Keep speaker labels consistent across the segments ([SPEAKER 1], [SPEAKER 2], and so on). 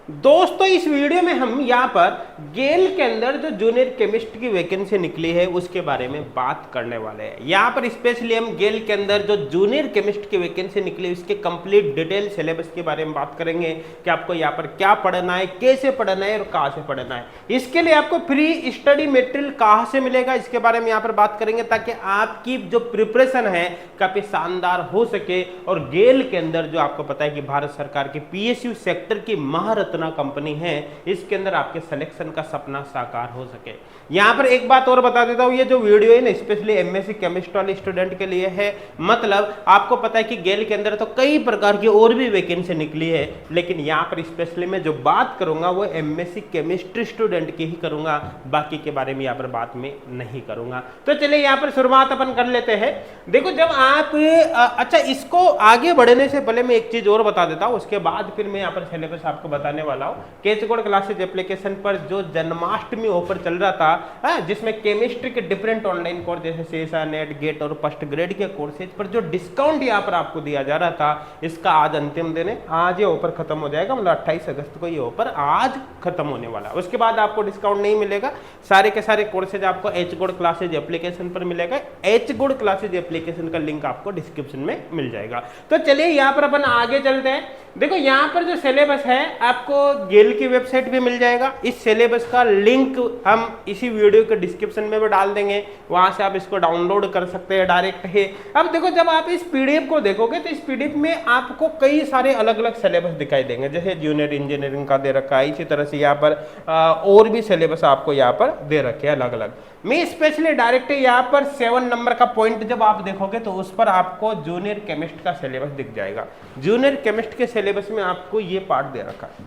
[SPEAKER 1] दोस्तों इस वीडियो में हम यहाँ पर गेल के अंदर जो जूनियर केमिस्ट की वैकेंसी निकली है उसके बारे में बात करने वाले हैं। यहाँ पर स्पेशली हम गेल के अंदर जो जूनियर केमिस्ट की वैकेंसी निकली उसके कंप्लीट डिटेल सिलेबस के बारे में बात करेंगे कि आपको यहाँ पर क्या पढ़ना है, कैसे पढ़ना है और कहाँ से पढ़ना है। इसके लिए आपको फ्री स्टडी मटेरियल कहाँ से मिलेगा इसके बारे में यहाँ पर बात करेंगे, ताकि आपकी जो प्रिपरेशन है काफी शानदार हो सके। और गेल के अंदर जो आपको पता है कि भारत सरकार के पीएसयू सेक्टर की महारत्ना कंपनी है, इसके अंदर आपके सिलेक्शन का सपना साकार हो सके। यहां पर एक बात और बता देता हूं, ये जो वीडियो है ना स्पेशली एमएससी केमिस्ट्री वाले स्टूडेंट के लिए है। मतलब आपको पता है कि गेल के अंदर तो कई प्रकार की और भी वैकेंसी निकली है, लेकिन यहां पर स्पेशली मैं जो बात करूंगा वो एमएससी केमिस्ट्री स्टूडेंट की ही करूंगा, बाकी के बारे में यहां पर बात में नहीं करूंगा। तो चलिए यहां पर शुरुआत अपन कर लेते हैं। देखो जब आप अच्छा इसको आगे बढ़ने से पहले मैं एक चीज और बता देता हूं, उसके बाद फिर मैं यहां पर सिलेबस आपको बताने वाला हूं। केचगोड़ क्लासेज एप्लीकेशन पर जो जन्माष्टमी ऑफर चल रहा था, जिसमें केमिस्ट्री के डिफरेंट ऑनलाइन कोर्स जैसे सीएसआ, नेट, गेट और फर्स्ट ग्रेड के कोर्सेज पर जो डिस्काउंट यहाँ पर आपको दिया जा रहा था, इसका आज अंतिम दिन है। आज ये ऑफर खत्म हो जाएगा, मतलब 28 अगस्त को ये ऑफर आज खत्म होने वाला है। उसके बाद आपको डिस्काउंट नहीं मिलेगा। सारे के सारे कोर्सेज आपको एचगोड़ क्लासेज एप्लीकेशन पर मिलेगा। एचगोड़ क्लासेज एप्लीकेशन का लिंक आपको डिस्क्रिप्शन में मिल जाएगा। तो चलिए यहाँ पर अपन आगे चलते हैं। देखो यहाँ पर जो सिलेबस है आपको गेल की वेबसाइट पे मिल जाएगा। इस सिलेबस का लिंक हम इसी वीडियो के डिस्क्रिप्शन में भी डाल देंगे, वहां से आप इसको डाउनलोड कर सकते हैं डायरेक्ट है। अब देखो जब आप इस पीडीएफ को देखोगे तो इस पीडीएफ में आपको कई सारे अलग अलग सिलेबस दिखाई देंगे, जैसे जूनियर इंजीनियरिंग का दे रखा है, इसी तरह से यहाँ पर और भी सिलेबस आपको यहाँ पर दे रखे हैं अलग अलग। मैं स्पेशली डायरेक्ट यहाँ पर 7 नंबर का पॉइंट जब आप देखोगे तो उस पर आपको जूनियर केमिस्ट का सिलेबस दिख जाएगा। जूनियर केमिस्ट के सिलेबस में आपको ये पार्ट दे रखा है,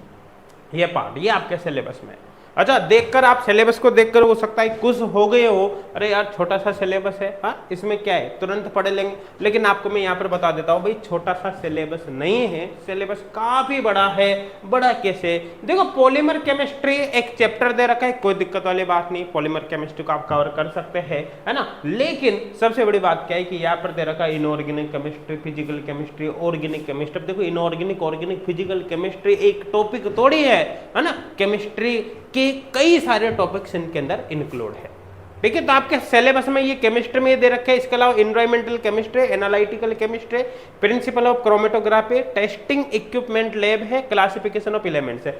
[SPEAKER 1] ये पार्ट ये आपके सिलेबस में। अच्छा देखकर आप सिलेबस को देखकर हो सकता है खुश हो गए हो, अरे यार छोटा सा सिलेबस है, हाँ इसमें क्या है तुरंत पढ़ लेंगे। लेकिन आपको मैं यहाँ पर बता देता हूँ भाई, छोटा सा सिलेबस नहीं है, सिलेबस काफी बड़ा है। बड़ा कैसे? देखो पॉलीमर केमिस्ट्री एक चैप्टर दे रखा है, कोई दिक्कत वाली बात नहीं, पॉलीमर केमिस्ट्री को आप कवर कर सकते हैं, है ना। लेकिन सबसे बड़ी बात क्या है कि यहाँ पर दे रखा है inorganic chemistry, physical chemistry, organic chemistry. देखो इनऑर्गेनिक, ऑर्गेनिक, फिजिकल केमिस्ट्री एक टॉपिक थोड़ी है ना। केमिस्ट्री के कई सारे टॉपिक्स इनके अंदर इंक्लूड है, ठीक है। तो आपके सिलेबस में ये केमिस्ट्री में दे रखे हैं। इसके अलावा environmental chemistry, analytical chemistry, principle of chromatography, testing equipment lab है, क्लासिफिकेशन ऑफ एलिमेंट्स है।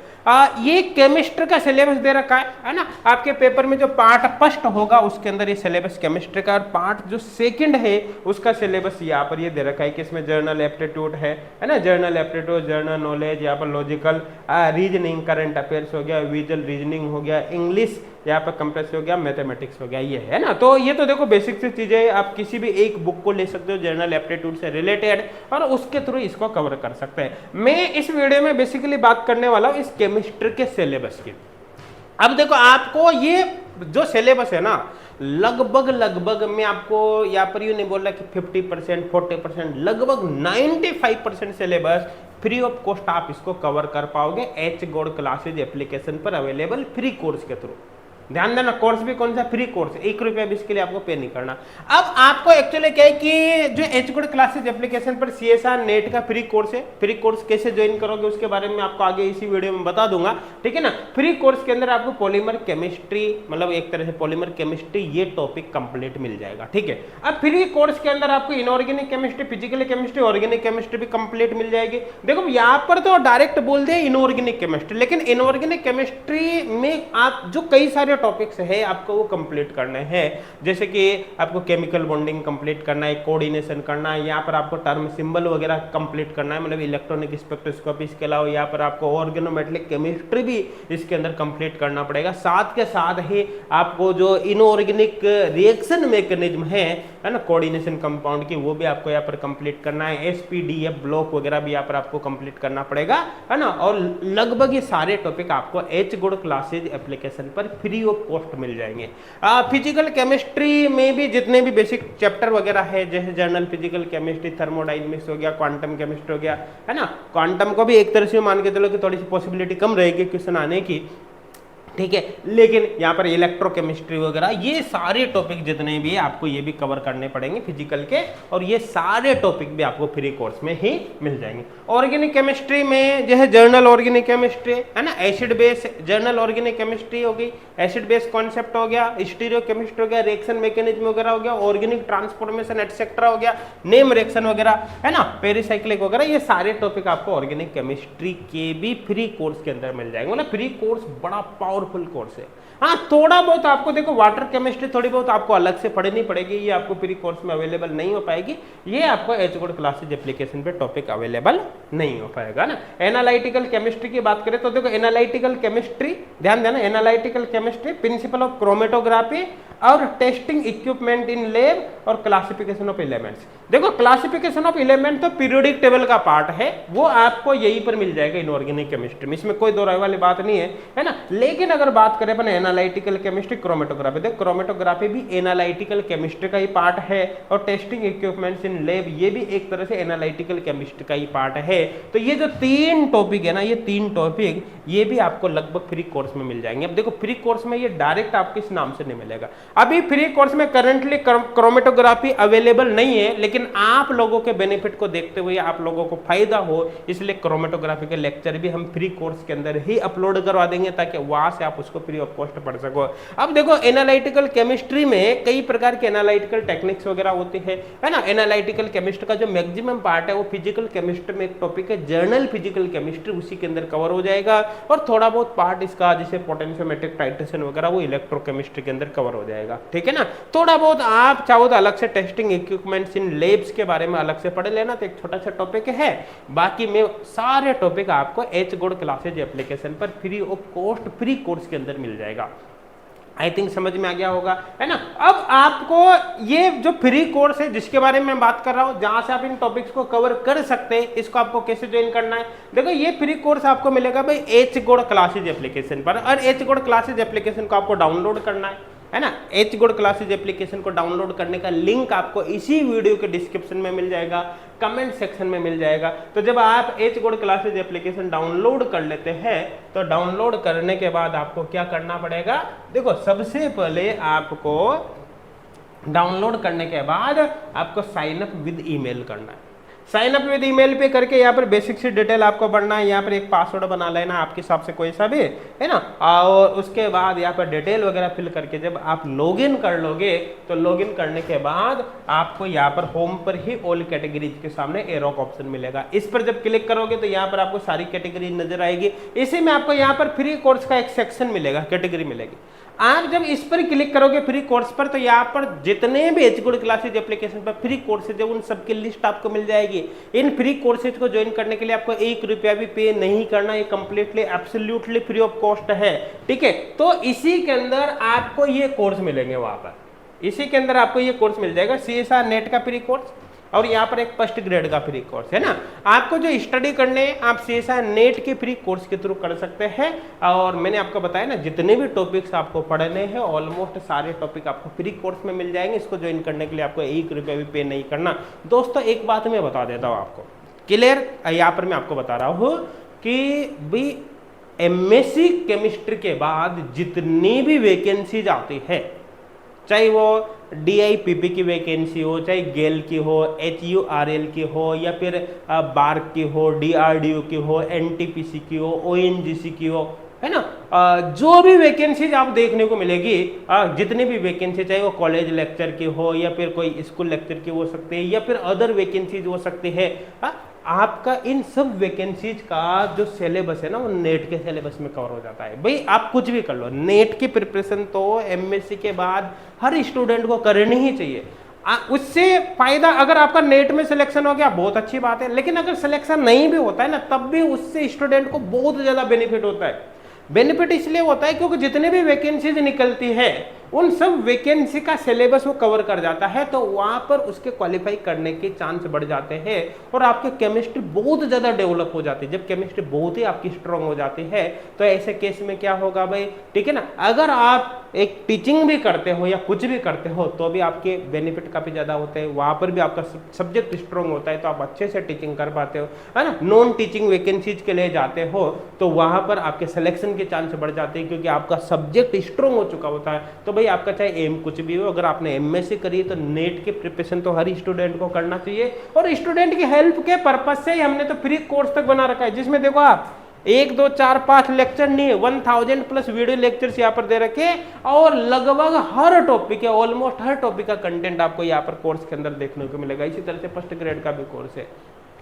[SPEAKER 1] ये केमिस्ट्री का सिलेबस दे रखा है ना। आपके पेपर में जो पार्ट फर्स्ट होगा उसके अंदर ये सिलेबस केमिस्ट्री का, और पार्ट जो सेकंड है उसका सिलेबस यहाँ पर ये दे रखा है कि इसमें जर्नल एप्टीट्यूड है ना, जर्नल एप्टीट्यूड, जर्नल नॉलेज, यहाँ पर लॉजिकल रीजनिंग, करंट अफेयर्स हो गया, विजुअल रीजनिंग हो गया, इंग्लिश यहाँ पर कंप्रेसिव हो गया, मैथमेटिक्स हो गया, ये है ना। तो ये तो देखो बेसिक सी चीजें, आप किसी भी एक बुक को ले सकते हो जर्नल एप्टीट्यूड से रिलेटेड और उसके थ्रू इसको कवर कर सकते हैं। मैं इस वीडियो में बेसिकली बात करने वाला हूँ इस केमिस्ट्री के सिलेबस की। अब देखो आपको ये जो सिलेबस है ना, लगभग मैं आपको यहाँ पर यूं नहीं बोल रहा कि 50%, 40%, लगभग 95% सिलेबस फ्री ऑफ कॉस्ट आप इसको कवर कर पाओगे एचगोड़ क्लासेज एप्लीकेशन पर अवेलेबल फ्री कोर्स के थ्रू। ध्यान देना, कोर्स भी कौन सा? फ्री कोर्स, 1 रुपया भी इसके लिए आपको पे नहीं करना। अब आपको एक्चुअली क्या है कि जो एचगोड़ क्लासेज एप्लीकेशन पर सीएसआर नेट का फ्री कोर्स है, फ्री कोर्स कैसे ज्वाइन करोगे उसके बारे में आपको आगे इसी वीडियो में बता दूंगा, ठीक है ना। फ्री कोर्स के अंदर आपको पॉलीमर केमिस्ट्री, मतलब एक तरह से पॉलीमर केमिस्ट्री ये टॉपिक कंप्लीट मिल जाएगा, ठीक है। अब फ्री कोर्स के अंदर आपको inorganic chemistry, physical chemistry, organic chemistry भी कंप्लीट मिल जाएगी। देखो यहाँ पर तो डायरेक्ट बोल दे इनऑर्गेनिक केमिस्ट्री, लेकिन इनऑर्गेनिक केमिस्ट्री में आप जो कई सारे टॉपिक्स है आपको वो कंप्लीट करने हैं, जैसे कि आपको केमिकल बॉन्डिंग कंप्लीट करना है, कोऑर्डिनेशन करना है, यहाँ पर आपको टर्म सिंबल वगैरह कंप्लीट करना है, मतलब इलेक्ट्रॉनिक स्पेक्ट्रोस्कोपी। इसके अलावा यहाँ पर आपको ऑर्गेनोमेट्रिक केमिस्ट्री भी इसके अंदर कंप्लीट करना पड़ेगा। साथ के साथ ही आपको जो इनऑर्गेनिक रिएक्शन मैकेनिज्म है ना, कोऑर्डिनेशन कंपाउंड की, वो भी आपको यहाँ पर कंप्लीट करना है। एसपीडीएफ ब्लॉक वगैरह भी यहाँ पर आपको कंप्लीट करना पड़ेगा, है ना। और लगभग ये सारे टॉपिक आपको एचगोड़ क्लासेज एप्लीकेशन पर फ्री ऑफ कॉस्ट मिल जाएंगे। फिजिकल केमिस्ट्री में भी जितने भी बेसिक चैप्टर वगैरह है, जैसे जर्नल फिजिकल केमिस्ट्री, थर्मोडायनेमिक्स हो गया, क्वांटम केमिस्ट्री हो गया, है ना। क्वांटम को भी एक तरह से मान के चलो कि थोड़ी सी पॉसिबिलिटी कम रहेगी क्वेश्चन आने की, ठीक है। लेकिन यहाँ पर इलेक्ट्रोकेमिस्ट्री वगैरह ये सारे टॉपिक जितने भी आपको ये भी कवर करने पड़ेंगे फिजिकल के, और ये सारे टॉपिक भी आपको फ्री कोर्स में ही मिल जाएंगे। ऑर्गेनिक केमिस्ट्री में जो है जर्नल ऑर्गेनिक केमिस्ट्री है ना, acid base journal organic chemistry हो गई, एसिड बेस कॉन्सेप्ट हो गया, स्टीरियो केमिस्ट्री हो गया, रिएक्शन मैकेनिज्म वगैरह हो गया, ऑर्गेनिक ट्रांसफॉर्मेशन एटसेट्रा हो गया, नेम रिएक्शन वगैरह है ना, पेरिसाइक्लिक वगैरह, ये सारे टॉपिक आपको ऑर्गेनिक केमिस्ट्री के भी फ्री कोर्स के अंदर मिल जाएंगे। मतलब फ्री कोर्स बड़ा पावरफुल कोर्स है। हाँ, थोड़ा बहुत आपको देखो वाटर केमिस्ट्री थोड़ी बहुत आपको अलग से पढ़नी पड़ेगी, ये आपको फ्री कोर्स में अवेलेबल नहीं हो पाएगी, ये आपको एच गुड क्लासेज एप्लीकेशन पे टॉपिक अवेलेबल नहीं हो पाएगा ना। एनालिटिकल केमिस्ट्री की बात करें तो देखो एनालिटिकल केमिस्ट्री, ध्यान देना, analytical chemistry, principle of chromatography और टेस्टिंग इक्विपमेंट इन लैब और क्लासिफिकेशन ऑफ एलिमेंट्स। देखो क्लासिफिकेशन ऑफ एलिमेंट तो पीरियोडिक टेबल का पार्ट है, वो आपको यहीं पर मिल जाएगा इनऑर्गेनिक केमिस्ट्री में, इसमें कोई दो राय वाली बात नहीं है ना। लेकिन अगर बात करें अपन एनालिटिकल केमिस्ट्री, क्रोमेटोग्राफी, देखो क्रोमेटोग्राफी भी एनालिटिकल केमिस्ट्री का ही पार्ट है, और टेस्टिंग इक्विपमेंट्स इन लैब ये भी एक तरह से एनालिटिकल केमिस्ट्री का ही पार्ट है। तो ये जो तीन टॉपिक है ना, ये तीन टॉपिक ये भी आपको लगभग फ्री कोर्स में मिल जाएंगे। अब देखो फ्री कोर्स में ये डायरेक्ट आपके इस नाम से नहीं मिलेगा, अभी फ्री कोर्स में करंटली क्रोमेटोग्राफी अवेलेबल नहीं है, लेकिन आप लोगों के बेनिफिट को देखते हुए, आप लोगों को फायदा हो, इसलिए क्रोमेटोग्राफी के लेक्चर भी हम फ्री कोर्स के अंदर ही अपलोड करवा देंगे, ताकि वहां से आप उसको फ्री ऑफ कॉस्ट पढ़ सको। अब देखो एनालिटिकल केमिस्ट्री में कई प्रकार के एनालिटिकल टेक्निक्स वगैरह होती है ना। एनालिटिकल केमिस्ट्री का जो मैक्सिमम पार्ट है वो फिजिकल केमिस्ट्री में एक टॉपिक है, जर्नल फिजिकल केमिस्ट्री, उसी के अंदर कवर हो जाएगा, और थोड़ा बहुत पार्ट इसका जैसे पोटेंशियोमेट्रिक टाइट्रेशन वगैरह वो इलेक्ट्रोकेमिस्ट्री के अंदर कवर हो जाएगा, ठीक है ना। थोड़ा बहुत आप चाहो तो अलग से टेस्टिंग इक्विपमेंट्स इन लैब्स के बारे में अलग से पढ़ लेना, तो एक छोटा सा टॉपिक है। बाकी में सारे टॉपिक आपको एच गुड क्लासेज एप्लीकेशन पर free of cost free course के अंदर मिल जाएगा। आई थिंक समझ में आ गया होगा, है ना। अब आपको ये जो फ्री कोर्स है जिसके बारे में मैं बात कर रहा हूं, जहां से आप इन टॉपिक्स को कवर कर सकते हैं, इसको आपको कैसे ज्वाइन करना है। देखो ये फ्री कोर्स आपको मिलेगा भाई एच गुड क्लासेज एप्लीकेशन पर, और एच गुड क्लासेज एप्लीकेशन को आपको डाउनलोड करना है ना। एच गुड क्लासेज एप्लीकेशन को डाउनलोड करने का लिंक आपको इसी वीडियो के डिस्क्रिप्शन में मिल जाएगा, कमेंट सेक्शन में मिल जाएगा। तो जब आप H good classes application download कर लेते हैं, तो डाउनलोड करने के बाद आपको क्या करना पड़ेगा, देखो सबसे पहले आपको डाउनलोड करने के बाद आपको साइन अप विद ईमेल करना है। साइन अप विद ईमेल पे करके यहाँ पर बेसिक सी डिटेल आपको भरना है, यहाँ पर एक पासवर्ड बना लेना आपके हिसाब से कोई सा भी, है ना। और उसके बाद यहाँ पर डिटेल वगैरह फिल करके जब आप लॉगिन कर लोगे, तो लॉगिन करने के बाद आपको यहाँ पर होम पर ही ऑल कैटेगरीज के सामने एरो का ऑप्शन मिलेगा। इस पर जब क्लिक करोगे तो यहाँ पर आपको सारी कैटेगरी नजर आएगी। इसी में आपको यहाँ पर फ्री कोर्स का एक सेक्शन मिलेगा, कैटेगरी मिलेगी। आप जब इस पर क्लिक करोगे फ्री कोर्स पर, तो यहाँ पर जितने भी एच गुड क्लासेज एप्लीकेशन पर फ्री कोर्सेज है उन सबकी लिस्ट आपको मिल जाएगी। इन फ्री कोर्सेज को ज्वाइन करने के लिए आपको 1 रुपया भी पे नहीं करना, ये completely absolutely free of cost है, ठीक है। तो इसी के अंदर आपको ये कोर्स मिलेंगे, वहां पर इसी के अंदर आपको ये कोर्स मिल जाएगा, CSR नेट का फ्री कोर्स, और यहाँ पर एक फर्स्ट ग्रेड का फ्री कोर्स है ना। आपको जो स्टडी करने आप CSR नेट के फ्री कोर्स के थ्रू कर सकते हैं। और मैंने आपको बताया ना, जितने भी टॉपिक्स आपको पढ़ने हैं ऑलमोस्ट सारे टॉपिक आपको फ्री कोर्स में मिल जाएंगे। इसको ज्वाइन करने के लिए आपको 1 रुपया भी पे नहीं करना। दोस्तों एक बात मैं बता देता हूँ आपको क्लियर, यहाँ पर मैं आपको बता रहा हूँ कि भाई MSc केमिस्ट्री के बाद जितनी भी वैकेंसीज आती है, चाहे वो DIPP की वैकेंसी हो, चाहे गेल की हो, HURL की हो, या फिर बार्क की हो, DRDO की हो, NTPC की हो, ONGC की हो, है ना। जो भी वैकेंसीज आप देखने को मिलेगी, जितनी भी वैकेंसी, चाहे वो कॉलेज लेक्चर की हो, या फिर कोई स्कूल लेक्चर की हो सकती है, या फिर अदर वैकेंसीज हो सकती है, आपका इन सब वैकेंसीज का जो सिलेबस है ना, वो नेट के सिलेबस में कवर हो जाता है। भाई आप कुछ भी कर लो, नेट की प्रिपरेशन तो MSc के बाद हर स्टूडेंट को करनी ही चाहिए। उससे फायदा, अगर आपका नेट में सिलेक्शन हो गया बहुत अच्छी बात है, लेकिन अगर सिलेक्शन नहीं भी होता है ना, तब भी उससे स्टूडेंट को बहुत ज्यादा बेनिफिट होता है। बेनिफिट इसलिए होता है क्योंकि जितने भी वैकेंसीज निकलती है उन सब वैकेंसी का सिलेबस वो कवर कर जाता है, तो वहां पर उसके क्वालिफाई करने के चांस बढ़ जाते हैं और आपके केमिस्ट्री बहुत ज्यादा डेवलप हो जाती है। जब केमिस्ट्री बहुत ही आपकी स्ट्रांग हो जाती है तो ऐसे केस में क्या होगा भाई, ठीक है ना, अगर आप एक टीचिंग भी करते हो या कुछ भी करते हो तो भी आपके बेनिफिट काफी ज्यादा होते हैं, वहां पर भी आपका सब्जेक्ट स्ट्रांग होता है तो आप अच्छे से टीचिंग कर पाते हो, है ना। नॉन टीचिंग वैकेंसीज के लिए जाते हो तो वहां पर आपके सिलेक्शन के चांस बढ़ जाते हैं क्योंकि आपका सब्जेक्ट स्ट्रांग हो चुका होता है। तो भाई आपका चाहे एम कुछ भी हो, अगर आपने एमएससी करी है तो नेट की प्रिपरेशन तो हर स्टूडेंट को करना चाहिए, और स्टूडेंट की हेल्प के पर्पज से ही हमने तो फ्री कोर्स तक बना रखा है, जिसमें देखो आप 1 2 4 5 लेक्चर नहीं है, 1000 प्लस वीडियो लेक्चर्स यहाँ पर दे रखे, और लगभग हर टॉपिक है, ऑलमोस्ट हर टॉपिक का कंटेंट आपको यहाँ पर कोर्स के अंदर देखने को मिलेगा। इसी तरह से फर्स्ट ग्रेड का भी कोर्स है,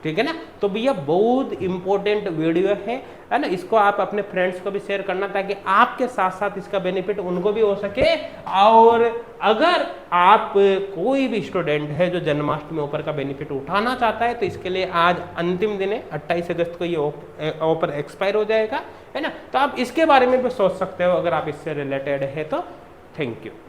[SPEAKER 1] ठीक है ना। तो भैया बहुत इंपॉर्टेंट वीडियो है ना, इसको आप अपने फ्रेंड्स को भी शेयर करना ताकि आपके साथ साथ इसका बेनिफिट उनको भी हो सके। और अगर आप कोई भी स्टूडेंट है जो जन्माष्टमी ऑफर का बेनिफिट उठाना चाहता है तो इसके लिए आज अंतिम दिन है, 28 अगस्त को ये ऑफर एक्सपायर हो जाएगा, है ना। तो आप इसके बारे में भी सोच सकते हो अगर आप इससे रिलेटेड है तो। Thank you.